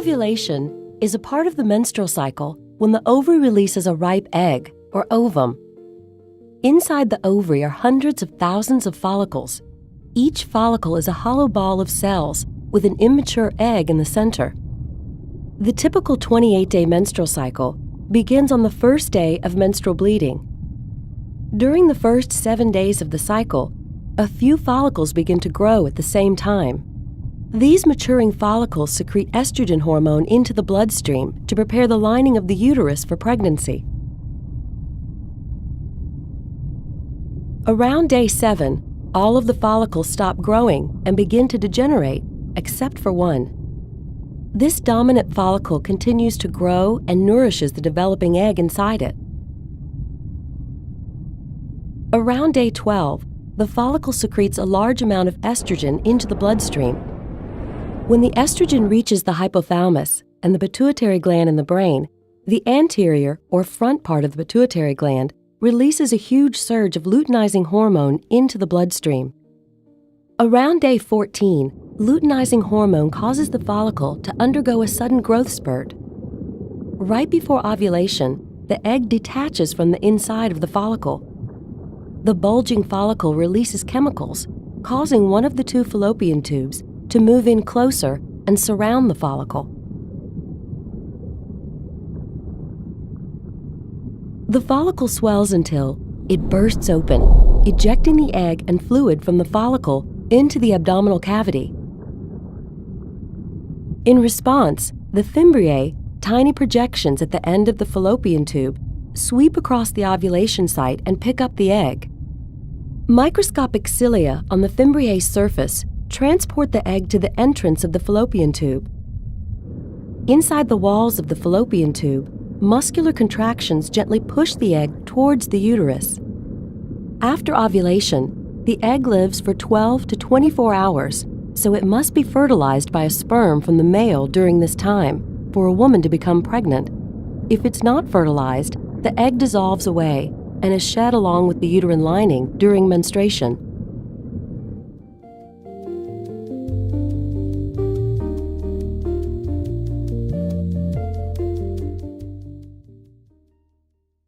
Ovulation is a part of the menstrual cycle when the ovary releases a ripe egg, or ovum. Inside the ovary are hundreds of thousands of follicles. Each follicle is a hollow ball of cells with an immature egg in the center. The typical 28-day menstrual cycle begins on the first day of menstrual bleeding. During the first 7 days of the cycle, a few follicles begin to grow at the same time. These maturing follicles secrete estrogen hormone into the bloodstream to prepare the lining of the uterus for pregnancy. Around day 7, all of the follicles stop growing and begin to degenerate, except for one. This dominant follicle continues to grow and nourishes the developing egg inside it. Around day 12, the follicle secretes a large amount of estrogen into the bloodstream. When the estrogen reaches the hypothalamus and the pituitary gland in the brain, the anterior or front part of the pituitary gland releases a huge surge of luteinizing hormone into the bloodstream. Around day 14, luteinizing hormone causes the follicle to undergo a sudden growth spurt. Right before ovulation, the egg detaches from the inside of the follicle. The bulging follicle releases chemicals, causing one of the two fallopian tubes to move in closer and surround the follicle. The follicle swells until it bursts open, ejecting the egg and fluid from the follicle into the abdominal cavity. In response, the fimbriae, tiny projections at the end of the fallopian tube, sweep across the ovulation site and pick up the egg. Microscopic cilia on the fimbriae's surface transport the egg to the entrance of the fallopian tube. Inside the walls of the fallopian tube, muscular contractions gently push the egg towards the uterus. After ovulation, the egg lives for 12 to 24 hours, so it must be fertilized by a sperm from the male during this time for a woman to become pregnant. If it's not fertilized, the egg dissolves away and is shed along with the uterine lining during menstruation.